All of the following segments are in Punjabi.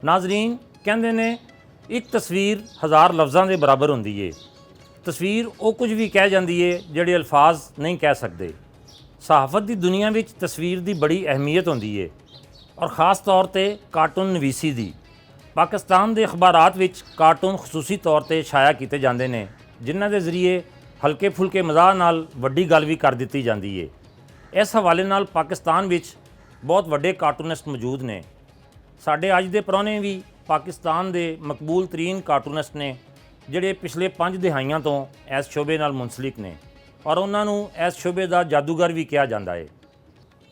ਨਾਜ਼ਰੀਨ ਕਹਿੰਦੇ ਨੇ ਇੱਕ ਤਸਵੀਰ ਹਜ਼ਾਰ ਲਫ਼ਜ਼ਾਂ ਦੇ ਬਰਾਬਰ ਹੁੰਦੀ ਏ। ਤਸਵੀਰ ਉਹ ਕੁਝ ਵੀ ਕਹਿ ਜਾਂਦੀ ਏ ਜਿਹੜੇ ਅਲਫਾਜ਼ ਨਹੀਂ ਕਹਿ ਸਕਦੇ। ਸਹਾਫਤ ਦੀ ਦੁਨੀਆ ਵਿੱਚ ਤਸਵੀਰ ਦੀ ਬੜੀ ਅਹਿਮੀਅਤ ਹੁੰਦੀ ਏ ਔਰ ख़ास ਤੌਰ ਤੇ ਕਾਰਟੂਨ ਨਵੀਸੀ ਦੀ। ਪਾਕਿਸਤਾਨ ਦੇ ਅਖਬਾਰਾਤ ਵਿੱਚ ਕਾਰਟੂਨ ਖਸੂਸੀ ਤੌਰ ਤੇ ਛਾਇਆ ਕੀਤੇ ਜਾਂਦੇ ਨੇ ਜਿਨ੍ਹਾਂ ਦੇ ਜ਼ਰੀਏ ਹਲਕੇ ਫੁਲਕੇ ਮਜ਼ਾਕ ਨਾਲ ਵੱਡੀ ਗੱਲ ਵੀ ਕਰ ਦਿੱਤੀ ਜਾਂਦੀ ਏ। ਇਸ ਹਵਾਲੇ ਨਾਲ ਪਾਕਿਸਤਾਨ ਵਿੱਚ ਬਹੁਤ ਵੱਡੇ ਕਾਰਟੂਨਿਸਟ ਮੌਜੂਦ ਨੇ। ਸਾਡੇ ਅੱਜ ਦੇ ਪ੍ਰਾਹੁਣੇ ਵੀ ਪਾਕਿਸਤਾਨ ਦੇ ਮਕਬੂਲ ਤਰੀਨ ਕਾਰਟੂਨਿਸਟ ਨੇ ਜਿਹੜੇ ਪਿਛਲੇ 5 ਦਿਹਾਈਆਂ ਤੋਂ ਇਸ ਸ਼ੋਬੇ ਨਾਲ ਮੁੰਸਲਿਕ ਨੇ ਔਰ ਉਹਨਾਂ ਨੂੰ ਇਸ ਸ਼ੋਬੇ ਦਾ ਜਾਦੂਗਰ ਵੀ ਕਿਹਾ ਜਾਂਦਾ ਹੈ।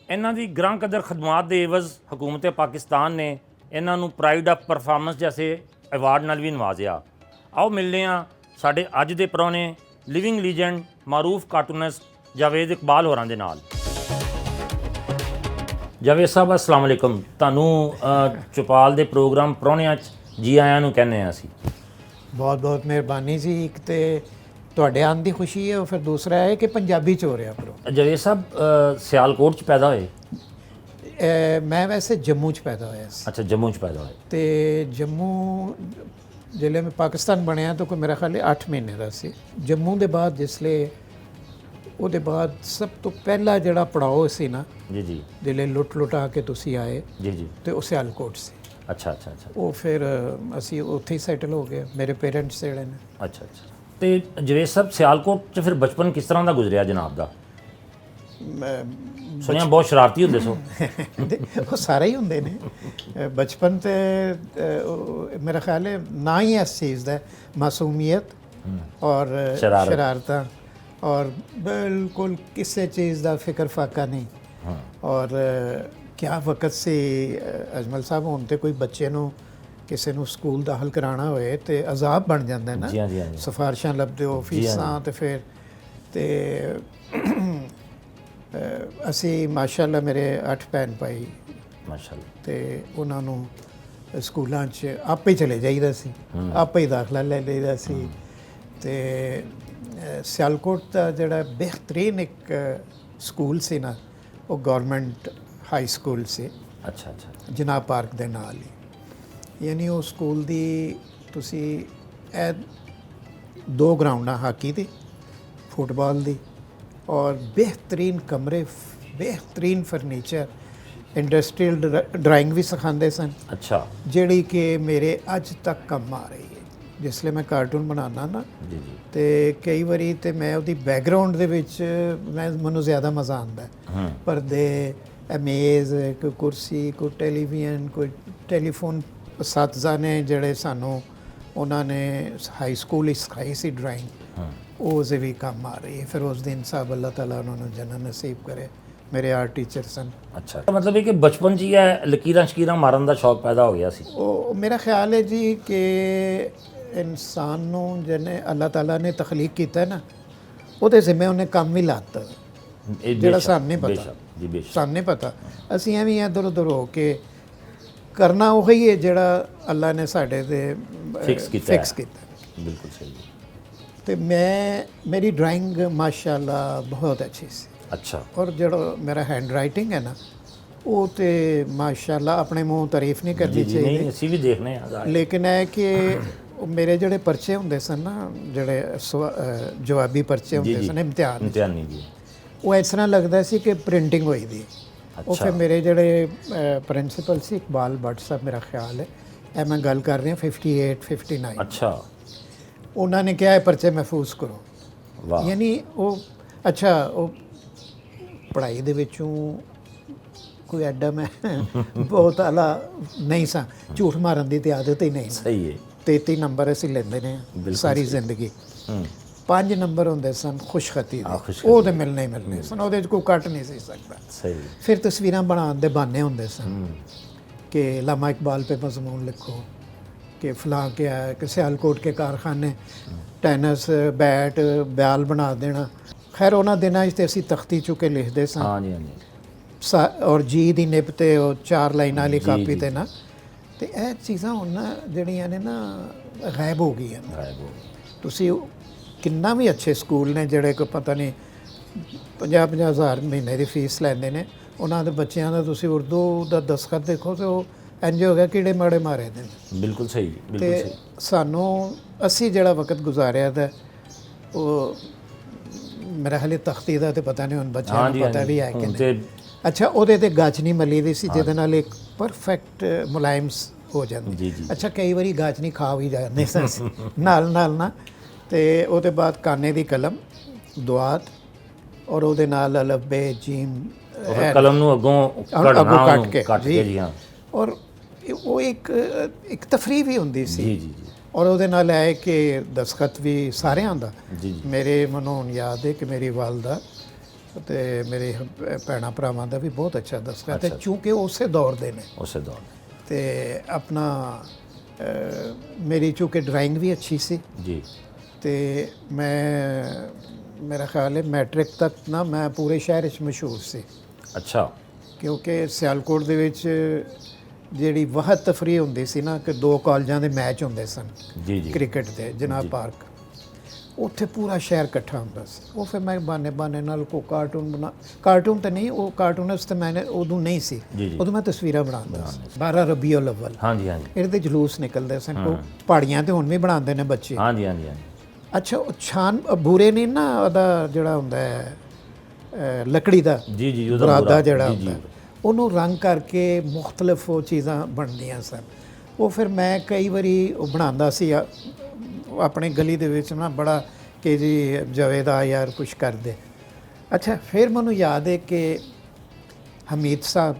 ਇਹਨਾਂ ਦੀ ਗ੍ਰਾਂ ਕਦਰ ਖਦਮਾਤ ਦੇ ਇਵਜ਼ ਹਕੂਮਤ ਪਾਕਿਸਤਾਨ ਨੇ ਇਹਨਾਂ ਨੂੰ ਪ੍ਰਾਈਡ ਆਫ ਪਰਫਾਰਮੈਂਸ ਜੈਸੇ ਐਵਾਰਡ ਨਾਲ ਵੀ ਨਵਾਜ਼ਿਆ। ਆਓ ਮਿਲਦੇ ਹਾਂ ਸਾਡੇ ਅੱਜ ਦੇ ਪ੍ਰਾਹੁਣੇ ਲਿਵਿੰਗ ਲੀਜੈਂਡ ਮਾਰੂਫ ਕਾਰਟੂਨਿਸਟ ਜਾਵੇਦ ਇਕਬਾਲ ਹੋਰਾਂ ਦੇ ਨਾਲ। ਜਾਵੇਦ ਸਾਹਿਬ अस्सलाम वालेकुम। ਤੁਹਾਨੂੰ ਚੁਪਾਲ ਦੇ ਪ੍ਰੋਗਰਾਮ ਪ੍ਰਾਹੁਣਿਆਂ 'ਚ ਜੀ ਆਇਆਂ ਨੂੰ ਕਹਿੰਦੇ ਹਾਂ ਅਸੀਂ। ਬਹੁਤ ਬਹੁਤ ਮਿਹਰਬਾਨੀ ਜੀ। ਇੱਕ ਤੇ ਤੁਹਾਡੇ ਆਉਣ ਦੀ ਖੁਸ਼ੀ ਹੈ, ਫਿਰ ਦੂਸਰਾ ਹੈ ਕਿ ਪੰਜਾਬੀ 'ਚ ਹੋ ਰਿਹਾ ਪ੍ਰੋਗਰਾਮ। ਜਾਵੇਦ ਸਾਹਿਬ ਸਿਆਲਕੋਟ 'ਚ ਪੈਦਾ ਹੋਏ? ਮੈਂ ਵੈਸੇ ਜੰਮੂ 'ਚ ਪੈਦਾ ਹੋਇਆ ਸੀ। ਅੱਛਾ, ਜੰਮੂ 'ਚ ਪੈਦਾ ਹੋਏ। ਤੇ ਜੰਮੂ ਜਿਲ੍ਹੇ ਮੈਂ ਪਾਕਿਸਤਾਨ ਬਣਿਆ ਤਾਂ ਕੋਈ ਮੇਰਾ ਖਿਆਲ ਹੈ 8 ਮਹੀਨੇ ਦਾ ਸੀ। ਜੰਮੂ ਦੇ ਬਾਅਦ ਜਿਸਲੇ ਉਹਦੇ ਬਾਅਦ ਸਭ ਤੋਂ ਪਹਿਲਾ ਜਿਹੜਾ ਪੜਾਓ ਸੀ ਨਾ ਜੀ ਜੀ, ਜਿਲ੍ਹੇ ਲੁੱਟਾ ਕੇ ਤੁਸੀਂ ਆਏ ਜੀ ਜੀ, ਤੇ ਉਹ ਸਿਆਲਕੋਟ ਸੀ। ਅੱਛਾ ਅੱਛਾ ਅੱਛਾ ਉਹ ਫਿਰ ਅਸੀਂ ਉੱਥੇ ਹੀ ਸੈਟਲ ਹੋ ਗਏ। ਮੇਰੇ ਪੇਰੈਂਟਸ ਜਿਹੜੇ ਨੇ ਅੱਛਾ ਅੱਛਾ। ਤੇ ਜਾਵੇਦ ਸਾਹਿਬ ਸਿਆਲਕੋਟ 'ਚ ਫਿਰ ਬਚਪਨ ਕਿਸ ਤਰ੍ਹਾਂ ਦਾ ਗੁਜ਼ਰਿਆ ਜਨਾਬ ਦਾ? ਸੁਣਿਆ ਬਹੁਤ ਸ਼ਰਾਰਤੀ ਹੁੰਦੇ ਸੋ। ਉਹ ਸਾਰੇ ਹੀ ਹੁੰਦੇ ਨੇ। ਬਚਪਨ ਤੇ ਮੇਰਾ ਖਿਆਲ ਹੈ ਨਾ ਹੀ ਇਸ ਚੀਜ਼ ਦਾ ਮਾਸੂਮੀਅਤ ਔਰ ਸ਼ਰਾਰਤਾਂ और बिल्कुल किसी चीज़ का फिक्र फाका नहीं। और क्या वक्त से अजमल साहब होने कोई बच्चे नू किसी नू स्कूल दाखिल कराना होए तो अजाब बन जाता है ना। सिफारिशां लभदे हो, फीसां ते फिर ते असी माशाअल्लाह मेरे 8 भैन भाई माशाअल्लाह ते उन्हां नू स्कूलों च आपे ही चले जाईदा सी, आपे ही दाखला ले लईदा सी। ते ਸਿਆਲਕੋਟ ਦਾ ਜਿਹੜਾ ਬਿਹਤਰੀਨ ਇੱਕ ਸਕੂਲ ਸੀ ਨਾ ਉਹ ਗਵਰਨਮੈਂਟ ਹਾਈ ਸਕੂਲ ਸੀ। ਅੱਛਾ ਅੱਛਾ। ਜਨਾਬ ਪਾਰਕ ਦੇ ਨਾਲ ਹੀ। ਯਾਨੀ ਉਹ ਸਕੂਲ ਦੀ ਤੁਸੀਂ ਇਹ 2 ਗਰਾਊਂਡਾਂ ਹਾਕੀ ਦੀ, ਫੁੱਟਬਾਲ ਦੀ ਔਰ ਬਿਹਤਰੀਨ ਕਮਰੇ, ਬਿਹਤਰੀਨ ਫਰਨੀਚਰ, ਇੰਡਸਟਰੀਅਲ ਡਰਾਇੰਗ ਵੀ ਸਿਖਾਉਂਦੇ ਸਨ। ਅੱਛਾ। ਜਿਹੜੀ ਕਿ ਮੇਰੇ ਅੱਜ ਤੱਕ ਕੰਮ ਆ ਰਹੀ ਹੈ। ਜਿਸਲੇ ਮੈਂ ਕਾਰਟੂਨ ਬਣਾਉਣਾ ਨਾ ਜੀ ਜੀ ਤੇ ਕਈ ਵਾਰੀ ਤੇ ਮੈਂ ਉਹਦੀ ਬੈਕਗਰਾਉਂਡ ਦੇ ਵਿੱਚ ਮੈਨੂੰ ਜ਼ਿਆਦਾ ਮਜ਼ਾ ਆਉਂਦਾ। ਪਰਦੇ, ਮੇਜ਼, ਕੋਈ ਕੁਰਸੀ, ਕੋਈ ਟੈਲੀਵਿਜ਼ਨ, ਕੋਈ ਟੈਲੀਫੋਨ। ਅਸਾਤਜ਼ਾ ਨੇ ਜਿਹੜੇ ਸਾਨੂੰ ਉਹਨਾਂ ਨੇ ਹਾਈ ਸਕੂਲ ਹੀ ਸਿਖਾਈ ਸੀ ਡਰਾਇੰਗ, ਉਹ ਵੀ ਕੰਮ ਆ ਰਹੀ ਹੈ। ਫਿਰੋਜ਼ ਦੀਨ ਸਾਹਿਬ ਅੱਲਾਹ ਤਾਲਾ ਉਹਨਾਂ ਨੂੰ ਜੰਨਤ ਨਸੀਬ ਕਰੇ, ਮੇਰੇ ਆਰਟ ਟੀਚਰ ਸਨ। ਅੱਛਾ, ਮਤਲਬ ਇਹ ਕਿ ਬਚਪਨ 'ਚ ਹੀ ਇਹ ਲਕੀਰਾਂ ਸ਼ਕੀਰਾਂ ਮਾਰਨ ਦਾ ਸ਼ੌਕ ਪੈਦਾ ਹੋ ਗਿਆ ਸੀ। ਉਹ ਮੇਰਾ ਖਿਆਲ ਹੈ ਜੀ ਕਿ ਇਨਸਾਨ ਨੂੰ ਜਿਹਨੇ ਅੱਲਾਹ ਤਾਲਾ ਨੇ ਤਖਲੀਕ ਕੀਤਾ ਨਾ ਉਹਦੇ ਜ਼ਿੰਮੇ ਉਹਨੇ ਕੰਮ ਵੀ ਲਾਤਾ ਜਿਹੜਾ ਸਾਨੂੰ ਨਹੀਂ ਪਤਾ। ਸਾਨੂੰ ਨਹੀਂ ਪਤਾ, ਅਸੀਂ ਐਵੇਂ ਇੱਧਰ ਉੱਧਰ ਹੋ ਕੇ ਕਰਨਾ ਉਹੀ ਹੈ ਜਿਹੜਾ ਅੱਲਾਹ ਨੇ ਸਾਡੇ ਤੇ ਫਿਕਸ ਕੀਤਾ। ਬਿਲਕੁਲ ਸਹੀ। ਤੇ ਮੇਰੀ ਡਰਾਇੰਗ ਮਾਸ਼ਾਅੱਲਾ ਬਹੁਤ ਅੱਛੀ ਸੀ। ਅੱਛਾ। ਔਰ ਜਿਹੜਾ ਮੇਰਾ ਹੈਂਡ ਰਾਈਟਿੰਗ ਹੈ ਨਾ ਉਹ ਤੇ ਮਾਸ਼ਾਅੱਲਾ ਆਪਣੇ ਮੂੰਹ ਤਾਰੀਫ ਨਹੀਂ ਕਰਨੀ ਚਾਹੀਦੀ, ਅਸੀਂ ਵੀ ਦੇਖਨੇ ਆ। ਲੇਕਿਨ ਇਹ ਕਿ ਮੇਰੇ ਜਿਹੜੇ ਪਰਚੇ ਹੁੰਦੇ ਸਨ ਨਾ, ਜਿਹੜੇ ਜਵਾਬੀ ਪਰਚੇ ਹੁੰਦੇ ਸਨ ਇਮਤਿਹਾਨੀ ਜੀ, ਉਹ ਇਸ ਤਰ੍ਹਾਂ ਲੱਗਦਾ ਸੀ ਕਿ ਪ੍ਰਿੰਟਿੰਗ ਹੋਈ ਦੀ। ਉਹ ਫਿਰ ਮੇਰੇ ਜਿਹੜੇ ਪ੍ਰਿੰਸੀਪਲ ਸੀ ਇਕਬਾਲ ਭੱਟ ਸਾਹਿਬ, ਮੇਰਾ ਖਿਆਲ ਹੈ ਇਹ ਮੈਂ ਗੱਲ ਕਰ ਰਿਹਾ 58 59। ਅੱਛਾ। ਉਹਨਾਂ ਨੇ ਕਿਹਾ ਇਹ ਪਰਚੇ ਮਹਿਫੂਜ਼ ਕਰੋ। ਵਾਹ। ਯਾਨੀ ਉਹ ਅੱਛਾ, ਉਹ ਪੜ੍ਹਾਈ ਦੇ ਵਿੱਚੋਂ ਕੋਈ ਐਡਾ ਮੈਂ ਬਹੁਤ ਆਲਾ ਨਹੀਂ ਸਾਂ। ਝੂਠ ਮਾਰਨ ਦੀ ਤੇ ਆਦਤ ਹੀ ਨਹੀਂ। ਸਹੀ ਹੈ। 33 ਨੰਬਰ ਅਸੀਂ ਲੈਂਦੇ ਨੇ ਸਾਰੀ ਜ਼ਿੰਦਗੀ। 5 ਨੰਬਰ ਹੁੰਦੇ ਸਨ ਖੁਸ਼ਖਤੀ ਦੇ, ਉਹ ਤੇ ਮਿਲਣੇ ਹੀ ਮਿਲਣੇ ਸਨ, ਉਹਦੇ 'ਚ ਕੋਈ ਕੱਟ ਨਹੀਂ ਸੀ ਸਕਦਾ। ਸਹੀ। ਫਿਰ ਤਸਵੀਰਾਂ ਬਣਾਉਣ ਦੇ ਬਹਾਨੇ ਹੁੰਦੇ ਸਨ ਕਿ ਲਾਮਾ ਇਕਬਾਲ पे मजमून लिखो कि फलां क्या है, कि सियालकोट के कारखाने ਟੈਨਿਸ ਬੈਟ ਬਿਆਲ ਬਣਾ ਦੇਣਾ। ਖੈਰ ਉਹਨਾਂ ਦਿਨਾਂ 'ਚ ਤੇ ਅਸੀਂ ਤਖਤੀ ਚੁੱਕੇ ਲਿਖਦੇ ਸਾਂ। ਹਾਂਜੀ ਹਾਂਜੀ। ਔਰ ਜੀ ਦੀ ਨਿਬ 'ਤੇ ਉਹ 4 ਲਾਈਨਾਂ ਵਾਲੀ ਕਾਪੀ 'ਤੇ ਨਾ। ਤੇ ਇਹ ਚੀਜ਼ਾਂ ਹੁਣ ਨਾ ਜਿਹੜੀਆਂ ਨੇ ਨਾ ਗਾਇਬ ਹੋ ਗਈਆਂ। ਤੁਸੀਂ ਕਿੰਨਾ ਵੀ ਅੱਛੇ ਸਕੂਲ ਨੇ ਜਿਹੜੇ ਕੋਈ ਪਤਾ ਨਹੀਂ 50-50 ਹਜ਼ਾਰ ਮਹੀਨੇ ਦੀ ਫੀਸ ਲੈਂਦੇ ਨੇ, ਉਹਨਾਂ ਦੇ ਬੱਚਿਆਂ ਦਾ ਤੁਸੀਂ ਉਰਦੂ ਦਾ ਦਸਖਤ ਦੇਖੋ ਤੇ ਉਹ ਇੰਝ ਹੋ ਗਿਆ ਕੀੜੇ ਮਾੜੇ ਮਾਰੇ ਨੇ। ਬਿਲਕੁਲ ਸਹੀ, ਬਿਲਕੁਲ ਤੇ ਸਹੀ। ਸਾਨੂੰ ਅਸੀਂ ਜਿਹੜਾ ਵਕਤ ਗੁਜ਼ਾਰਿਆ ਦਾ ਉਹ ਮੇਰਾ ਹਾਲੇ ਤਖਤੀ ਦਾ ਤੇ ਪਤਾ ਨਹੀਂ, ਹੁਣ ਬੱਚਿਆਂ ਨੂੰ ਪਤਾ ਵੀ ਹੈ ਕਿ ਨਹੀਂ। ਅੱਛਾ, ਉਹਦੇ ਤੇ ਗਾਚਨੀ ਮਲੀ ਦੀ ਸੀ ਜਿਹਦੇ ਨਾਲ ਇੱਕ ਪਰਫੈਕਟ ਮੁਲਾਇਮ ਹੋ ਜਾਂਦੀ। ਜੀ ਜੀ। ਅੱਛਾ, ਕਈ ਵਾਰੀ ਗਾਚਨੀ ਖਾ ਵੀ ਜਾਂਦੇ ਸੀ ਨਾਲ ਨਾਲ ਨਾ। ਤੇ ਉਹਦੇ ਬਾਅਦ ਕਾਨੇ ਦੀ ਕਲਮ, ਦੁਆਤ, ਔਰ ਉਹਦੇ ਨਾਲ ਅਲਫਬੇ ਜੀਮ, ਕਲਮ ਨੂੰ ਅੱਗੋਂ ਕੱਟ ਕੇ ਜੀ ਹਾਂ। ਔਰ ਉਹ ਇੱਕ ਤਫਰੀਹ ਵੀ ਹੁੰਦੀ ਸੀ। ਜੀ ਜੀ। ਔਰ ਉਹਦੇ ਨਾਲ ਹੈ ਕਿ ਦਸਖਤ ਵੀ ਸਾਰਿਆਂ ਦਾ। ਜੀ ਜੀ। ਮੇਰੇ ਮੈਨੂੰ ਹੁਣ ਯਾਦ ਹੈ ਕਿ ਮੇਰੀ ਵਾਲਦਾ ਤੇ ਮੇਰੇ ਭੈਣਾਂ ਭਰਾਵਾਂ ਦਾ ਵੀ ਬਹੁਤ ਅੱਛਾ ਦਸਖਤ ਹੈ, ਕਿਉਂਕਿ ਉਸੇ ਦੌਰ ਦੇ ਨੇ। ਉਸੇ ਦੌਰ ਤੇ ਆਪਣਾ ਮੇਰੀ ਚੂँकि ਡਰਾਇੰਗ ਵੀ ਅੱਛੀ ਸੀ ਜੀ। ਤੇ ਮੇਰਾ ਖਿਆਲ ਹੈ ਮੈਟ੍ਰਿਕ ਤੱਕ ਨਾ ਮੈਂ ਪੂਰੇ ਸ਼ਹਿਰ 'ਚ ਮਸ਼ਹੂਰ ਸੀ। ਅੱਛਾ। ਕਿਉਂਕਿ ਸਿਆਲਕੋਟ ਦੇ ਵਿੱਚ ਜਿਹੜੀ ਵਾਹਦ ਤਫਰੀਹ ਹੁੰਦੀ ਸੀ ਨਾ ਕਿ 2 ਕਾਲਜਾਂ ਦੇ ਮੈਚ ਹੁੰਦੇ ਸਨ ਜੀ ਜੀ। ਕ੍ਰਿਕਟ ਦੇ, ਜਨਾਬ ਪਾਰਕ, ਉੱਥੇ ਪੂਰਾ ਸ਼ਹਿਰ ਇਕੱਠਾ ਹੁੰਦਾ ਸੀ। ਉਹ ਫਿਰ ਮੈਂ ਬਾਨੇ ਨਾਲ ਕੋ ਕਾਰਟੂਨ ਤਾਂ ਨਹੀਂ, ਉਹ ਕਾਰਟੂਨਿਸਟ ਮੈਂ ਉਦੋਂ ਨਹੀਂ ਸੀ, ਉਦੋਂ ਮੈਂ ਤਸਵੀਰਾਂ ਬਣਾਉਂਦਾ ਸੀ। 12 ਰਬੀਉਲ ਅਵਲ, ਹਾਂਜੀ ਹਾਂਜੀ, ਇਹਦੇ ਜਲੂਸ ਨਿਕਲਦੇ ਸਨ। ਕੋ ਪਹਾੜੀਆਂ ਤੇ ਹੁਣ ਵੀ ਬਣਾਉਂਦੇ ਨੇ ਬੱਚੇ। ਹਾਂਜੀ ਹਾਂਜੀ। ਅੱਛਾ, ਉਹ ਛਾਨ ਬੂਰੇ ਨਹੀਂ ਨਾ, ਉਹਦਾ ਜਿਹੜਾ ਹੁੰਦਾ ਹੈ ਲੱਕੜੀ ਦਾ, ਜੀ ਜੀ, ਬਰਾਦਾ ਜਿਹੜਾ ਹੁੰਦਾ, ਉਹਨੂੰ ਰੰਗ ਕਰਕੇ ਮੁਖਤਲਿਫ ਉਹ ਚੀਜ਼ਾਂ ਬਣਦੀਆਂ ਸਨ। ਉਹ ਫਿਰ ਮੈਂ ਕਈ ਵਾਰੀ ਉਹ ਬਣਾਉਂਦਾ ਸੀ ਆਪਣੇ ਗਲੀ ਦੇ ਵਿੱਚ ਨਾ, ਬੜਾ ਕਿ ਜੀ ਜਾਵੇਦ ਆ ਯਾਰ ਕੁਛ ਕਰ ਦੇ। ਅੱਛਾ, ਫਿਰ ਮੈਨੂੰ ਯਾਦ ਹੈ ਕਿ ਹਮੀਦ ਸਾਹਿਬ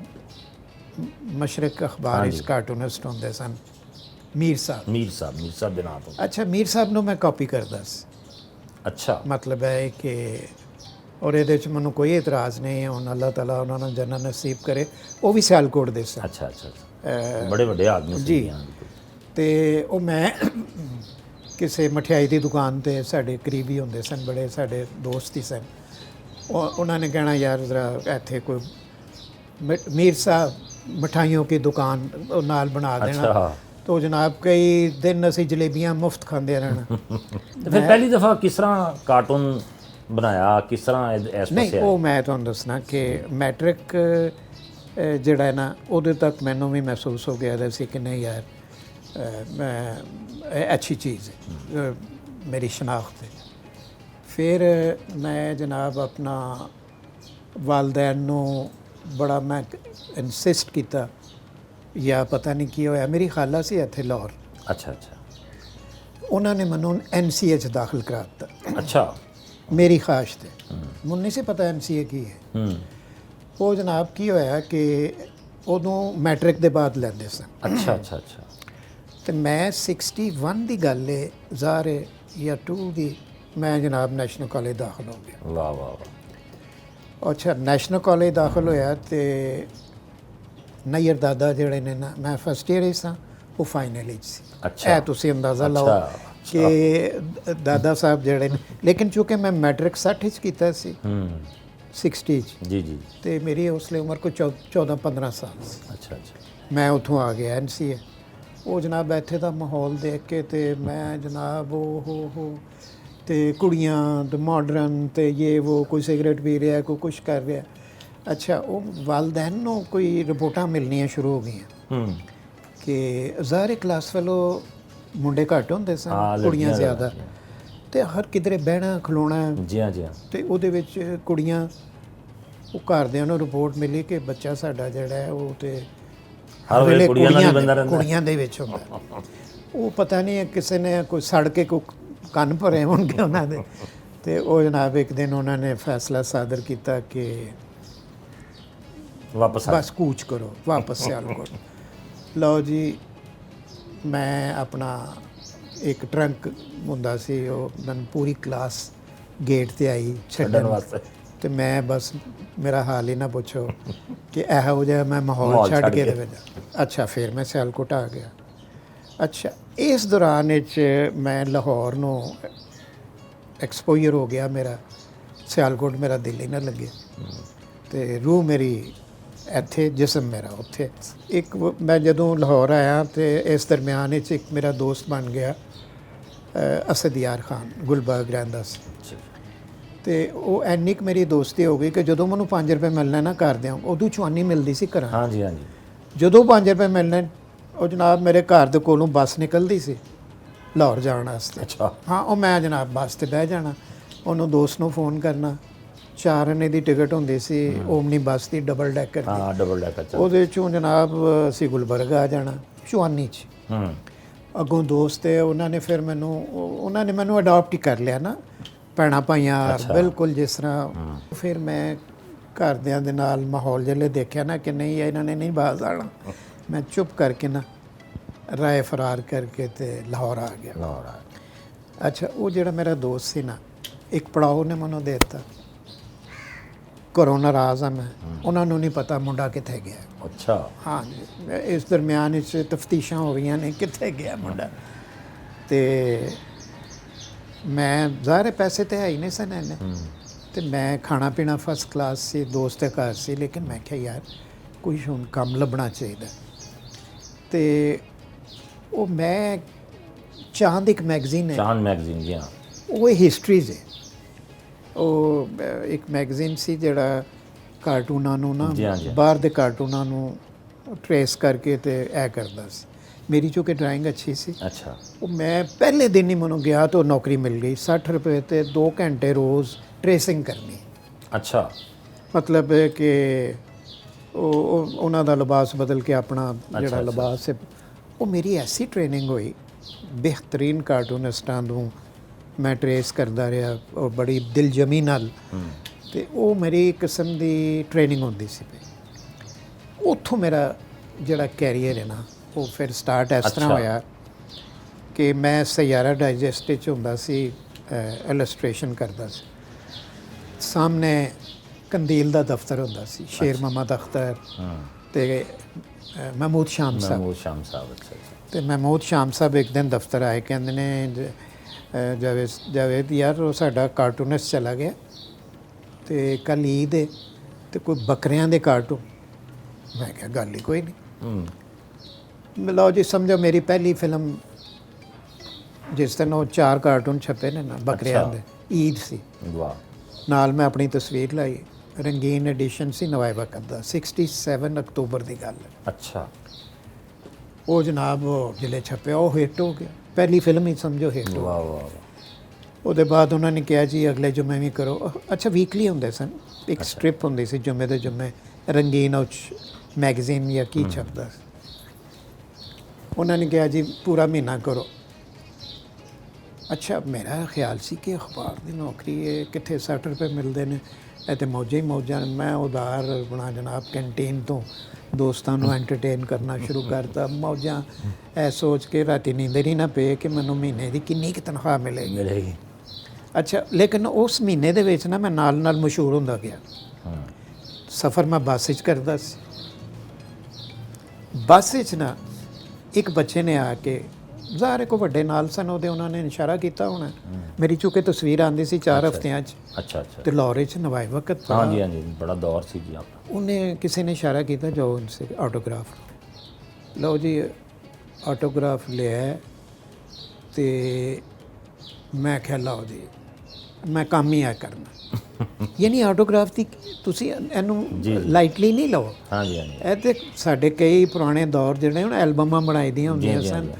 ਮਸ਼ਰਕ ਅਖਬਾਰ ਇਸ ਕਾਰਟੂਨਿਸਟ ਹੁੰਦੇ ਸਨ, ਮੀਰ ਸਾਹਿਬ ਦੇ ਨਾਮ ਤੋਂ। ਅੱਛਾ, ਮੀਰ ਸਾਹਿਬ ਨੂੰ ਮੈਂ ਕਾਪੀ ਕਰਦਾ ਸੀ। ਅੱਛਾ, ਮਤਲਬ ਹੈ ਕਿ ਔਰ ਇਹਦੇ 'ਚ ਮੈਨੂੰ ਕੋਈ ਇਤਰਾਜ਼ ਨਹੀਂ ਹੈ। ਹੁਣ ਅੱਲਾਹ ਤਾਲਾ ਉਹਨਾਂ ਨੂੰ ਜੰਨਤ ਨਸੀਬ ਕਰੇ। ਉਹ ਵੀ ਸਿਆਲਕੋਟ ਦੇ ਸਨ। ਅੱਛਾ ਅੱਛਾ, ਬੜੇ ਵੱਡੇ ਆਦਮੀ ਜੀ। ਤੇ ਉਹ ਮੈਂ ਕਿਸੇ ਮਠਿਆਈ ਦੀ ਦੁਕਾਨ ਤੇ ਸਾਡੇ ਕਰੀਬੀ ਹੁੰਦੇ ਸਨ, ਬੜੇ ਸਾਡੇ ਦੋਸਤ ਹੀ ਸਨ। ਉਹਨਾਂ ਨੇ ਕਹਿਣਾ ਯਾਰ ਜ਼ਰਾ ਇੱਥੇ ਕੋਈ ਮੀਰ ਸਾਹਿਬ ਮਿਠਾਈयों की दुकान ਨਾਲ ਬਣਾ ਦੇਣਾ। तो जनाब कई दिन ਅਸੀਂ ਜਲੇਬੀਆਂ ਮੁਫਤ ਖਾਂਦੇ ਰਹਿਣਾ। ਤੇ ਫਿਰ ਪਹਿਲੀ ਦਫਾ ਕਿਸ ਤਰ੍ਹਾਂ ਕਾਰਟੂਨ ਬਣਾਇਆ, ਕਿਸ ਤਰ੍ਹਾਂ ਇਸ ਪਾਸੇ? ਨਹੀਂ, ਉਹ ਮੈਂ ਤੁਹਾਨੂੰ ਦੱਸਣਾ ਕਿ ਮੈਟ੍ਰਿਕ ਜਿਹੜਾ ਹੈ ਨਾ, ਉਹਦੇ ਤੱਕ ਮੈਨੂੰ ਵੀ ਮਹਿਸੂਸ ਹੋ ਗਿਆ ਸੀ ਕਿ ਨਹੀਂ ਯਾਰ ਮੈਂ ਅੱਛੀ ਚੀਜ਼ ਹੈ ਮੇਰੀ ਸ਼ਨਾਖਤ ਹੈ। ਫਿਰ ਮੈਂ ਜਨਾਬ ਆਪਣਾ ਵਾਲਦੈਨ ਨੂੰ ਬੜਾ ਮੈਂ ਇਨਸਿਸਟ ਕੀਤਾ, ਜਾਂ ਪਤਾ ਨਹੀਂ ਕੀ ਹੋਇਆ, ਮੇਰੀ ਖਾਲਾ ਸੀ ਇੱਥੇ ਲਾਹੌਰ। ਅੱਛਾ ਅੱਛਾ। ਉਹਨਾਂ ਨੇ ਮੈਨੂੰ NCA 'ਚ ਦਾਖਲ ਕਰਾ ਦਿੱਤਾ। ਅੱਛਾ। ਮੇਰੀ ਖਾਸ਼ ਤੇ ਮੈਨੂੰ ਨਹੀਂ ਸੀ ਪਤਾ NCA ਕੀ ਹੈ। ਉਹ ਜਨਾਬ ਕੀ ਹੋਇਆ ਕਿ ਉਦੋਂ ਮੈਟ੍ਰਿਕ ਦੇ ਬਾਅਦ ਲੈਂਦੇ ਸਨ। ਅੱਛਾ ਅੱਛਾ ਅੱਛਾ। ਤੇ ਮੈਂ 61 ਦੀ ਗੱਲ ਹੈ, ਜ਼ਾਹਰ ਜਾਂ 2 ਦੀ, ਮੈਂ ਜਨਾਬ ਨੈਸ਼ਨਲ ਕਾਲਜ ਦਾਖਲ ਹੋ ਗਿਆ। ਵਾਹ ਵਾਹ ਵਾਹ। ਅੱਛਾ, ਨੈਸ਼ਨਲ ਕਾਲਜ ਦਾਖਲ ਹੋਇਆ ਤੇ ਨਈਰ ਦਾਦਾ ਜਿਹੜੇ ਨੇ ਨਾ, ਮੈਂ ਫਸਟ ਈਅਰ ਹੀ ਸਾਂ, ਉਹ ਫਾਈਨਲ ਵਿੱਚ ਸੀ। ਅੱਛਾ। ਇਹ ਤੁਸੀਂ ਅੰਦਾਜ਼ਾ ਲਾਓ ਕਿ ਦਾਦਾ ਸਾਹਿਬ ਜਿਹੜੇ ਨੇ, ਲੇਕਿਨ ਚੂँकि ਮੈਂ ਮੈਟ੍ਰਿਕ 60 'ਚ ਕੀਤਾ ਸੀ, 60 'ਚ ਜੀ ਜੀ, ਤੇ ਮੇਰੀ ਉਸ ਵੇਲੇ ਉਮਰ ਕੋਈ 14-15 ਸਾਲ ਸੀ। ਅੱਛਾ ਅੱਛਾ। ਮੈਂ ਉੱਥੋਂ ਆ ਗਿਆ NCA। ਉਹ ਜਨਾਬ ਇੱਥੇ ਦਾ ਮਾਹੌਲ ਦੇਖ ਕੇ ਤੇ ਮੈਂ ਜਨਾਬ ਉਹ ਤੇ ਕੁੜੀਆਂ ਤੇ ਮਾਡਰਨ ਤੇ ਇਹ ਉਹ, ਕੋਈ ਸਿਗਰਟ ਪੀ ਰਿਹਾ, ਕੋਈ ਕੁਛ ਕਰ ਰਿਹਾ। ਅੱਛਾ, ਉਹ ਵਾਲਦੈਨ ਨੂੰ ਕੋਈ ਰਿਪੋਰਟਾਂ ਮਿਲਣੀਆਂ ਸ਼ੁਰੂ ਹੋ ਗਈਆਂ ਕਿ ਜ਼ਾਹਰ ਕਲਾਸ ਫੈਲੋ ਮੁੰਡੇ ਘੱਟ ਹੁੰਦੇ ਸਨ, ਕੁੜੀਆਂ ਜ਼ਿਆਦਾ, ਤੇ ਹਰ ਕਿਧਰੇ ਬਹਿਣਾ ਖਲੋਣਾ। ਜੀ ਹਾਂ ਜੀ ਹਾਂ। ਤੇ ਉਹਦੇ ਵਿੱਚ ਕੁੜੀਆਂ, ਉਹ ਘਰਦਿਆਂ ਨੂੰ ਰਿਪੋਰਟ ਮਿਲੀ ਕਿ ਬੱਚਾ ਸਾਡਾ ਜਿਹੜਾ ਹੈ ਉਹ ਤੇ ਹਰ ਵੇਲੇ ਕੁੜੀਆਂ ਦੇ ਵਿੱਚ ਹੁੰਦਾ। ਉਹ ਪਤਾ ਨਹੀਂ ਕਿਸੇ ਨੇ ਕੋਈ ਸੜ ਕੇ ਕੋਈ ਕੰਨ ਭਰੇ ਹੋਣਗੇ ਉਹਨਾਂ ਦੇ। ਤੇ ਉਹ ਜਨਾਬ ਇੱਕ ਦਿਨ ਉਹਨਾਂ ਨੇ ਫੈਸਲਾ ਸਾਦਰ ਕੀਤਾ ਕਿ ਬਸ ਕੂਚ ਕਰੋ, ਵਾਪਸ ਸਿਆਲਕੋਟ। ਲਓ ਜੀ, ਮੈਂ ਆਪਣਾ ਇੱਕ ਟਰੰਕ ਹੁੰਦਾ ਸੀ, ਉਹ ਮੈਨੂੰ ਪੂਰੀ ਕਲਾਸ ਗੇਟ ਤੇ ਆਈ ਛੱਡਣ ਵਾਸਤੇ। ਤੇ ਮੈਂ ਬਸ, ਮੇਰਾ ਹਾਲ ਹੀ ਨਾ ਪੁੱਛੋ ਕਿ ਇਹੋ ਜਿਹਾ ਮੈਂ ਮਾਹੌਲ ਛੱਡ ਕੇ ਦੇ ਵਿੱਚ। ਅੱਛਾ, ਫਿਰ ਮੈਂ ਸਿਆਲਕੋਟ ਆ ਗਿਆ। ਅੱਛਾ, ਇਸ ਦੌਰਾਨ ਵਿੱਚ ਮੈਂ ਲਾਹੌਰ ਨੂੰ ਐਕਸਪੋਜ਼ਰ ਹੋ ਗਿਆ ਮੇਰਾ, ਸਿਆਲਕੋਟ ਮੇਰਾ ਦਿਲ ਹੀ ਨਾ ਲੱਗੇ ਤੇ ਰੂਹ ਮੇਰੀ ਇੱਥੇ, ਜਿਸਮ ਮੇਰਾ ਉੱਥੇ। ਇੱਕ ਮੈਂ ਜਦੋਂ ਲਾਹੌਰ ਆਇਆ ਤੇ ਇਸ ਦਰਮਿਆਨ ਵਿੱਚ ਇੱਕ ਮੇਰਾ ਦੋਸਤ ਬਣ ਗਿਆ ਅਸਦ ਯਾਰ ਖਾਨ, ਗੁਲਬਾਗ ਰਹਿੰਦਾ ਸੀ। ਤੇ ਉਹ ਇੰਨੀ ਕੁ ਮੇਰੀ ਦੋਸਤੀ ਹੋ ਗਈ ਕਿ ਜਦੋਂ ਮੈਨੂੰ 5 ਰੁਪਏ ਮਿਲਣਾ ਨਾ ਘਰਦਿਆਂ, ਉਦੋਂ ਚਵਾਨੀ ਮਿਲਦੀ ਸੀ ਘਰਾਂ। ਹਾਂਜੀ ਹਾਂਜੀ। ਜਦੋਂ 5 ਰੁਪਏ ਮਿਲਣੇ, ਉਹ ਜਨਾਬ ਮੇਰੇ ਘਰ ਦੇ ਕੋਲੋਂ ਬੱਸ ਨਿਕਲਦੀ ਸੀ ਲਾਹੌਰ ਜਾਣ ਵਾਸਤੇ। ਅੱਛਾ। ਹਾਂ, ਉਹ ਮੈਂ ਜਨਾਬ ਬੱਸ ਤੇ ਬਹਿ ਜਾਣਾ, ਉਹਨੂੰ ਦੋਸਤ ਨੂੰ ਫੋਨ ਕਰਨਾ, 4 ਆਨੇ ਦੀ ਟਿਕਟ ਹੁੰਦੀ ਸੀ ਓਮਨੀ ਬੱਸ ਦੀ, ਡਬਲ ਡੈਕਰ ਦੀ। ਹਾਂ, ਡਬਲ ਡੈਕਰ ਚ। ਉਹਦੇ ਚੋਂ ਜਨਾਬ ਅਸੀਂ ਗੁਲਬਰਗ ਆ ਜਾਣਾ ਚੁਆਨੀ 'ਚ। ਅੱਗੋਂ ਦੋਸਤ ਹੈ, ਉਹਨਾਂ ਨੇ ਫਿਰ ਮੈਨੂੰ ਅਡਾਪਟ ਹੀ ਕਰ ਲਿਆ ਨਾ, ਭੈਣਾਂ ਭਾਈਆਂ ਬਿਲਕੁਲ ਜਿਸ ਤਰ੍ਹਾਂ। ਫਿਰ ਮੈਂ ਘਰਦਿਆਂ ਦੇ ਨਾਲ ਮਾਹੌਲ ਜਿਹੜੇ ਦੇਖਿਆ ਨਾ ਕਿ ਨਹੀਂ ਇਹਨਾਂ ਨੇ ਨਹੀਂ ਬਾਜ਼ ਆਉਣਾ, ਮੈਂ ਚੁੱਪ ਕਰਕੇ ਨਾ ਰਾਏ ਫਰਾਰ ਕਰਕੇ ਤੇ ਲਾਹੌਰ ਆ ਗਿਆ। ਲਾਹੌਰ ਆ ਗਿਆ। ਅੱਛਾ, ਉਹ ਜਿਹੜਾ ਮੇਰਾ ਦੋਸਤ ਸੀ ਨਾ, ਇੱਕ ਪੜਾਅ ਨੇ ਮੈਨੂੰ ਦੇ ਦਿੱਤਾ। ਘਰੋਂ ਨਾਰਾਜ਼ ਆ ਮੈਂ, ਉਹਨਾਂ ਨੂੰ ਨਹੀਂ ਪਤਾ ਮੁੰਡਾ ਕਿੱਥੇ ਗਿਆ। ਅੱਛਾ। ਹਾਂ, ਇਸ ਦਰਮਿਆਨ ਵਿੱਚ ਤਫਤੀਸ਼ਾਂ ਹੋ ਰਹੀਆਂ ਨੇ ਕਿੱਥੇ ਗਿਆ ਮੁੰਡਾ। ਤੇ ਮੈਂ ਜ਼ਾਹਰ ਪੈਸੇ ਤੇ ਹੈ ਹੀ ਨਹੀਂ ਸਨ ਇੰਨੇ, ਤੇ ਮੈਂ ਖਾਣਾ ਪੀਣਾ ਫਸਟ ਕਲਾਸ ਸੀ, ਦੋਸਤ ਦੇ ਘਰ ਸੀ, ਲੇਕਿਨ ਮੈਂ ਕਿਹਾ ਯਾਰ ਕੋਈ ਹੁਣ ਕੰਮ ਲੱਭਣਾ ਚਾਹੀਦਾ। ਤੇ ਉਹ ਮੈਂ ਚਾਂਦ ਇੱਕ ਮੈਗਜ਼ੀਨ ਹੈ, ਚਾਂਦ ਮੈਗਜ਼ੀਨ, ਜੀ ਹਾਂ। ਉਹ ਹਿਸਟਰੀਜ਼ ਹੈ। ਉਹ ਇੱਕ ਮੈਗਜ਼ੀਨ ਸੀ ਜਿਹੜਾ ਕਾਰਟੂਨਾਂ ਨੂੰ ਨਾ, ਬਾਹਰ ਦੇ ਕਾਰਟੂਨਾਂ ਨੂੰ ਟਰੇਸ ਕਰਕੇ ਤੇ ਇਹ ਕਰਦਾ ਸੀ। ਮੇਰੀ ਚੂँਕਿ ਡਰਾਇੰਗ ਅੱਛੀ ਸੀ। ਅੱਛਾ। ਉਹ ਮੈਂ ਪਹਿਲੇ ਦਿਨ ਹੀ ਮੈਨੂੰ ਗਿਆ ਤਾਂ ਨੌਕਰੀ ਮਿਲ ਗਈ, 60 ਰੁਪਏ ਤੇ 2 ਘੰਟੇ ਰੋਜ਼ ਟਰੇਸਿੰਗ ਕਰਨੀ। ਅੱਛਾ। ਮਤਲਬ ਕਿ ਉਹ ਉਹਨਾਂ ਦਾ ਲਿਬਾਸ ਬਦਲ ਕੇ ਆਪਣਾ ਜਿਹੜਾ ਲਿਬਾਸ ਹੈ, ਉਹ ਮੇਰੀ ਐਸੀ ਟ੍ਰੇਨਿੰਗ ਹੋਈ, ਬਿਹਤਰੀਨ ਕਾਰਟੂਨਿਸਟਾਂ ਨੂੰ ਮੈਂ ਟਰੇਸ ਕਰਦਾ ਰਿਹਾ, ਉਹ ਬੜੀ ਦਿਲਜਮੀ ਨਾਲ। ਤੇ ਉਹ ਮੇਰੀ ਕਿਸਮ ਦੀ ਟ੍ਰੇਨਿੰਗ ਹੁੰਦੀ ਸੀ। ਉੱਥੋਂ ਮੇਰਾ ਜਿਹੜਾ ਕੈਰੀਅਰ ਹੈ ਨਾ, ਉਹ ਫਿਰ ਸਟਾਰਟ ਇਸ ਤਰ੍ਹਾਂ ਹੋਇਆ ਕਿ ਮੈਂ ਸਯਾਰਾ ਡਾਈਜੈਸਟ 'ਚ ਹੁੰਦਾ ਸੀ, ਇਲਸਟ੍ਰੇਸ਼ਨ ਕਰਦਾ ਸੀ। ਸਾਹਮਣੇ ਕੰਦੀਲ ਦਾ ਦਫ਼ਤਰ ਹੁੰਦਾ ਸੀ, ਸ਼ੇਰ ਮੁਹੰਮਦ ਅਖਤਰ ਤੇ ਮਹਿਮੂਦ ਸ਼ਾਮ ਸਾਹਿਬ। ਤੇ ਮਹਿਮੂਦ ਸ਼ਾਮ ਸਾਹਿਬ ਇੱਕ ਦਿਨ ਦਫ਼ਤਰ ਆਏ, ਕਹਿੰਦੇ ਨੇ ਜਾਵੇਦ ਯਾਰ ਉਹ ਸਾਡਾ ਕਾਰਟੂਨਿਸਟ ਚਲਾ ਗਿਆ ਤੇ ਕੱਲ੍ਹ ਈਦ ਹੈ ਤੇ ਕੋਈ ਬੱਕਰਿਆਂ ਦੇ ਕਾਰਟੂਨ। ਮੈਂ ਕਿਹਾ ਗੱਲ ਹੀ ਕੋਈ ਨਹੀਂ। ਲਓ ਜੀ, ਸਮਝੋ ਮੇਰੀ ਪਹਿਲੀ ਫਿਲਮ ਜਿਸ ਦਿਨ ਉਹ 4 ਕਾਰਟੂਨ ਛਪੇ ਨੇ ਨਾ ਬੱਕਰਿਆਂ ਦੇ, ਈਦ ਸੀ। ਵਾਹ। ਨਾਲ ਮੈਂ ਆਪਣੀ ਤਸਵੀਰ ਲਾਈ, ਰੰਗੀਨ ਐਡੀਸ਼ਨ ਸੀ ਨਵਾਏ ਵਕਤ ਦਾ, 67 ਅਕਤੂਬਰ ਦੀ ਗੱਲ ਹੈ। ਅੱਛਾ। ਉਹ ਜਨਾਬ ਜਿਲੇ ਛਪਿਆ ਉਹ ਹਿੱਟ ਹੋ ਗਿਆ, ਪਹਿਲੀ ਫਿਲਮ ਹੀ ਸਮਝੋ ਹਿੱਟ ਹੋ। ਵਾਹ ਵਾਹ। ਉਹਦੇ ਬਾਅਦ ਉਹਨਾਂ ਨੇ ਕਿਹਾ ਜੀ ਅਗਲੇ ਜੁਮੇ ਵੀ ਕਰੋ। ਅੱਛਾ, ਵੀਕਲੀ ਹੁੰਦੇ ਸਨ, ਇੱਕ ਸਟ੍ਰਿਪ ਹੁੰਦੀ ਸੀ ਜੁਮੇ ਦੇ ਜੁਮੇ, ਰੰਗੀਨ ਉਹ ਮੈਗਜ਼ੀਨ ਜਾਂ ਕੀ ਛਪਦਾ ਸੀ। ਉਹਨਾਂ ਨੇ ਕਿਹਾ ਜੀ ਪੂਰਾ ਮਹੀਨਾ ਕਰੋ। ਅੱਛਾ, ਮੇਰਾ ਖਿਆਲ ਸੀ ਕਿ ਅਖਬਾਰ ਦੀ ਨੌਕਰੀ ਹੈ, ਕਿੱਥੇ 60 ਰੁਪਏ ਮਿਲਦੇ ਨੇ, ਇਹ ਤਾਂ ਮੌਜਾਂ ਹੀ ਮੌਜਾਂ। ਮੈਂ ਉਧਾਰ ਬਣਾ ਜਨਾਬ ਕੈਂਟੀਨ ਤੋਂ ਦੋਸਤਾਂ ਨੂੰ ਐਂਟਰਟੇਨ ਕਰਨਾ ਸ਼ੁਰੂ ਕਰਤਾ, ਮੌਜਾਂ। ਇਹ ਸੋਚ ਕੇ ਰਾਤੀ ਨੀਂਦਰ ਹੀ ਨਾ ਪਏ ਕਿ ਮੈਨੂੰ ਮਹੀਨੇ ਦੀ ਕਿੰਨੀ ਕੁ ਤਨਖਾਹ ਮਿਲੇਗੀ। ਅੱਛਾ, ਲੇਕਿਨ ਉਸ ਮਹੀਨੇ ਦੇ ਵਿੱਚ ਨਾ ਮੈਂ ਨਾਲ ਨਾਲ ਮਸ਼ਹੂਰ ਹੁੰਦਾ ਗਿਆ। ਸਫ਼ਰ ਮੈਂ ਬੱਸ 'ਚ ਕਰਦਾ ਸੀ। ਬੱਸ 'ਚ ਨਾ ਇੱਕ ਬੱਚੇ ਨੇ ਆ ਕੇ, ਜ਼ਾਹਰ ਕੋ ਵੱਡੇ ਨਾਲ ਸਨ ਉਹਦੇ, ਉਹਨਾਂ ਨੇ ਇਸ਼ਾਰਾ ਕੀਤਾ ਹੋਣਾ। ਮੇਰੀ ਚੂँਕਿ ਤਸਵੀਰ ਆਉਂਦੀ ਸੀ 4 ਹਫ਼ਤਿਆਂ 'ਚ। ਅੱਛਾ ਅੱਛਾ। ਤੇ ਲਾਹੌਰ 'ਚ ਨਵਾਏ ਵਕਤ। ਹਾਂਜੀ ਹਾਂਜੀ, ਬੜਾ ਦੌਰ ਸੀ ਜੀ ਆਪਣਾ। ਉਹਨੇ ਕਿਸੇ ਨੇ ਇਸ਼ਾਰਾ ਕੀਤਾ, ਜਾਓ ਉਨਸੇ ਆਟੋਗ੍ਰਾਫ ਲਓ ਜੀ। ਆਟੋਗ੍ਰਾਫ ਲਿਆ ਤੇ ਮੈਂ ਕਿਹਾ ਲਓ ਜੀ, ਮੈਂ ਕੰਮ ਹੀ ਆ ਕਰਨਾ। ਯਾਨੀ ਆਟੋਗ੍ਰਾਫ ਦੀ ਤੁਸੀਂ ਇਹਨੂੰ ਲਾਈਟਲੀ ਨਹੀਂ ਲਓ। ਹਾਂਜੀ ਹਾਂਜੀ। ਇਹ ਤੇ ਸਾਡੇ ਕਈ ਪੁਰਾਣੇ ਦੌਰ ਜਿਹੜੇ ਹੁਣ ਐਲਬਮਾਂ ਬਣਾਈ ਦੀਆਂ ਹੁੰਦੀਆਂ ਸਨ,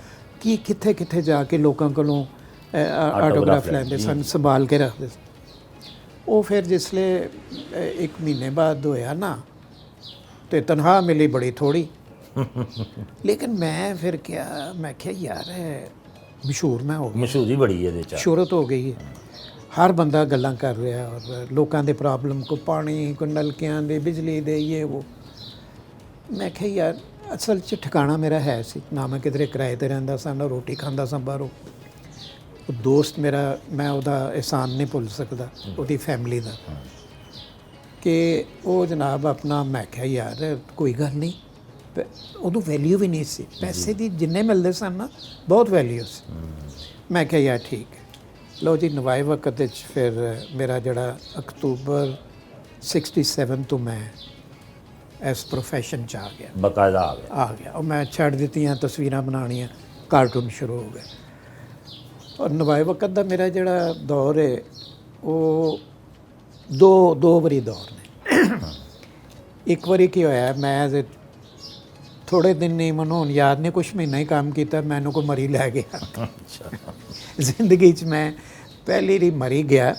ਕਿ ਕਿੱਥੇ ਕਿੱਥੇ ਜਾ ਕੇ ਲੋਕਾਂ ਕੋਲੋਂ ਆਟੋਗ੍ਰਾਫ ਲੈਂਦੇ ਸਨ, ਸੰਭਾਲ ਕੇ ਰੱਖਦੇ ਸਨ। ਉਹ ਫਿਰ ਜਿਸਲੇ 1 ਮਹੀਨੇ ਬਾਅਦ ਹੋਇਆ ਨਾ, ਤੇ ਤਨਖਾਹ ਮਿਲੀ ਬੜੀ ਥੋੜੀ। ਲੇਕਿਨ ਮੈਂ ਫਿਰ ਕਿਹਾ, ਮੈਂ ਕਿਹਾ ਯਾਰ ਮਸ਼ਹੂਰ ਮੈਂ ਹੋ ਗਿਆ, ਮਸ਼ਹੂਰੀ ਬੜੀ ਇਹਦੇ 'ਚ, ਸ਼ੋਹਰਤ ਹੋ ਗਈ ਹੈ, ਹਰ ਬੰਦਾ ਗੱਲਾਂ ਕਰ ਰਿਹਾ, ਔਰ ਲੋਕਾਂ ਦੇ ਪ੍ਰੋਬਲਮ, ਕੋ ਪਾਣੀ, ਕੋ ਨਲਕਿਆਂ ਦੇ, ਬਿਜਲੀ ਦੇ, ਇਹ ਉਹ। ਮੈਂ ਕਿਹਾ ਯਾਰ ਅਸਲ 'ਚ ਠਿਕਾਣਾ ਮੇਰਾ ਹੈ ਸੀ ਨਾ, ਮੈਂ ਕਿਧਰੇ ਕਿਰਾਏ 'ਤੇ ਰਹਿੰਦਾ ਸਾਂ, ਨਾ ਰੋਟੀ ਖਾਂਦਾ ਸਾਂ ਬਾਹਰੋਂ। ਉਹ ਦੋਸਤ ਮੇਰਾ, ਮੈਂ ਉਹਦਾ ਅਹਿਸਾਨ ਨਹੀਂ ਭੁੱਲ ਸਕਦਾ, ਉਹਦੀ ਫੈਮਿਲੀ ਦਾ, ਕਿ ਉਹ ਜਨਾਬ ਆਪਣਾ। ਮੈਂ ਕਿਹਾ ਯਾਰ ਕੋਈ ਗੱਲ ਨਹੀਂ, ਉਦੋਂ ਵੈਲਿਊ ਵੀ ਨਹੀਂ ਸੀ ਪੈਸੇ ਦੀ, ਜਿੰਨੇ ਮਿਲਦੇ ਸਨ ਨਾ ਬਹੁਤ ਵੈਲਿਊ ਸੀ। ਮੈਂ ਕਿਹਾ ਯਾਰ ਠੀਕ ਹੈ। ਲਓ ਜੀ, ਨਵਾਏ ਵਕਤ ਵਿੱਚ ਫਿਰ ਮੇਰਾ ਜਿਹੜਾ ਅਕਤੂਬਰ 67 ਤੋਂ ਮੈਂ ਇਸ ਪ੍ਰੋਫੈਸ਼ਨ 'ਚ ਆ ਗਿਆ, ਬਕਾਇਦਾ ਆ ਗਿਆ। ਉਹ ਮੈਂ ਛੱਡ ਦਿੱਤੀਆਂ ਤਸਵੀਰਾਂ ਬਣਾਉਣੀਆਂ, ਕਾਰਟੂਨ ਸ਼ੁਰੂ ਹੋ ਗਏ। ਔਰ ਨਵਾਏ ਵਕਤ ਦਾ ਮੇਰਾ ਜਿਹੜਾ ਦੌਰ ਹੈ ਉਹ ਦੋ ਵਾਰੀ ਦੌਰ ਨੇ। ਇੱਕ ਵਾਰੀ ਕੀ ਹੋਇਆ, ਮੈਂ ਥੋੜੇ ਦਿਨ ਨਹੀਂ, ਮੈਨੂੰ ਹੁਣ ਯਾਦ ਨਹੀਂ, ਕੁਛ ਮਹੀਨਾ ਹੀ ਕੰਮ ਕੀਤਾ, ਮੈਨੂੰ ਕੋਈ ਮਰੀ ਲੈ ਗਿਆ। ਅੱਛਾ ਜ਼ਿੰਦਗੀ 'ਚ ਮੈਂ ਪਹਿਲੀ ਵਾਰੀ ਮਰੀ ਗਿਆ।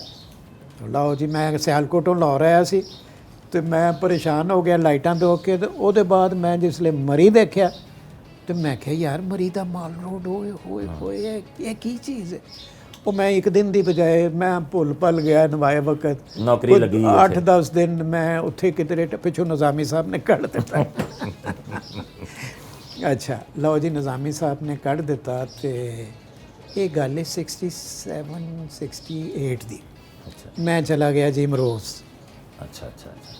ਲਓ ਜੀ, ਮੈਂ ਸਿਆਲਕੋਟੋਂ ਲਾਹੌਰ ਆਇਆ ਸੀ ਤੇ ਮੈਂ ਪਰੇਸ਼ਾਨ ਹੋ ਗਿਆ ਲਾਈਟਾਂ ਤੋਂ ਕੇ, ਤੇ ਉਹਦੇ ਬਾਅਦ ਮੈਂ ਜਿਸਲੇ ਮਰੀ ਦੇਖਿਆ ਤੇ ਮੈਂ ਕਿਹਾ ਯਾਰ ਮਰੀ ਦਾ ਮਾਲ ਰੋਡ ਹੋਏ ਹੋਏ ਹੋਏ, ਇਹ ਕੀ ਚੀਜ਼ ਹੈ। ਉਹ ਮੈਂ ਇੱਕ ਦਿਨ ਦੀ ਬਜਾਏ ਮੈਂ ਭੁੱਲ ਭੱਲ ਗਿਆ ਨਵਾਏ ਵਕਤ ਨੌਕਰੀ ਲੱਗੀ 8-10 ਦਿਨ ਮੈਂ ਉੱਥੇ ਕਿਤੇ ਪਿੱਛੋਂ ਨਿਜ਼ਾਮੀ ਸਾਹਿਬ ਨੇ ਕੱਢ ਦਿੱਤਾ। ਅੱਛਾ ਲਓ ਜੀ, ਨਿਜ਼ਾਮੀ ਸਾਹਿਬ ਨੇ ਕੱਢ ਦਿੱਤਾ ਤੇ ਇਹ ਗੱਲ ਹੈ 67-68 ਦੀ। ਅੱਛਾ ਮੈਂ ਚਲਾ ਗਿਆ ਜੀ ਇਮਰੋਜ਼। ਅੱਛਾ ਅੱਛਾ ਅੱਛਾ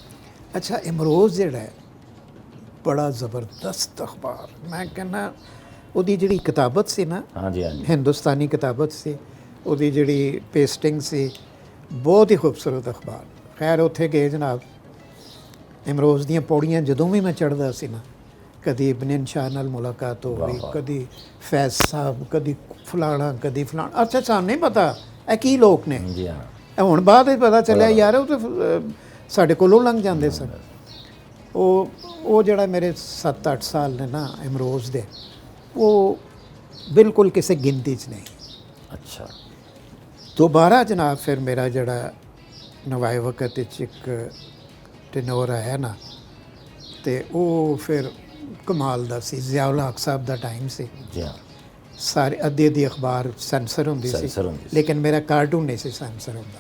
ਅੱਛਾ ਇਮਰੋਜ਼ ਜਿਹੜਾ ਹੈ ਬੜਾ ਜ਼ਬਰਦਸਤ ਅਖਬਾਰ, ਮੈਂ ਕਹਿੰਦਾ ਉਹਦੀ ਜਿਹੜੀ ਕਿਤਾਬਤ ਸੀ ਨਾ, ਹਾਂਜੀ ਹਾਂਜੀ ਹਿੰਦੁਸਤਾਨੀ ਕਿਤਾਬਤ ਸੀ, ਉਹਦੀ ਜਿਹੜੀ ਪੇਸਟਿੰਗ ਸੀ, ਬਹੁਤ ਹੀ ਖੂਬਸੂਰਤ ਅਖਬਾਰ। ਖੈਰ ਉੱਥੇ ਗਏ ਜਨਾਬ, ਇਮਰੋਜ਼ ਦੀਆਂ ਪੌੜੀਆਂ ਜਦੋਂ ਵੀ ਮੈਂ ਚੜ੍ਹਦਾ ਸੀ ਨਾ, ਕਦੀ ਇਬਨ ਸ਼ਾਹ ਨਾਲ ਮੁਲਾਕਾਤ ਹੋ ਗਈ, ਕਦੀ ਫੈਜ਼ ਸਾਹਿਬ, ਕਦੀ ਫਲਾਣਾ ਕਦੀ ਫਲਾਣਾ। ਅੱਛਾ ਸਾਨੂੰ ਨਹੀਂ ਪਤਾ ਇਹ ਕੀ ਲੋਕ ਨੇ, ਜੀ ਹਾਂ ਇਹ ਹੁਣ ਬਾਅਦ ਵਿੱਚ ਪਤਾ ਚੱਲਿਆ ਯਾਰ ਉਹ ਤਾਂ ਸਾਡੇ ਕੋਲੋਂ ਲੰਘ ਜਾਂਦੇ ਸਨ। ਉਹ ਜਿਹੜਾ ਮੇਰੇ 7-8 ਸਾਲ ਨੇ ਨਾ ਇਮਰੋਜ਼ ਦੇ, ਉਹ ਬਿਲਕੁਲ ਕਿਸੇ ਗਿਣਤੀ 'ਚ ਨਹੀਂ। ਅੱਛਾ ਦੁਬਾਰਾ ਜਨਾਬ ਫਿਰ ਮੇਰਾ ਜਿਹੜਾ ਨਵਾਏ ਵਕਤ ਵਿੱਚ ਇੱਕ ਟੈਨੋਰ ਆਇਆ ਨਾ, ਤੇ ਉਹ ਫਿਰ ਕਮਾਲ ਦਾ ਸੀ। ਜ਼ਿਆਉਲ ਹਕ ਸਾਹਿਬ ਦਾ ਟਾਈਮ ਸੀ, ਜੀ ਹਾਂ ਸਾਰੇ ਅੱਧੀ ਅਖਬਾਰ ਸੈਂਸਰ ਹੁੰਦੀ ਸੀ, ਸੈਂਸਰ ਹੁੰਦੀ ਸੀ। ਲੇਕਿਨ ਮੇਰਾ ਕਾਰਟੂਨ ਨਹੀਂ ਸੀ ਸੈਂਸਰ ਹੁੰਦਾ।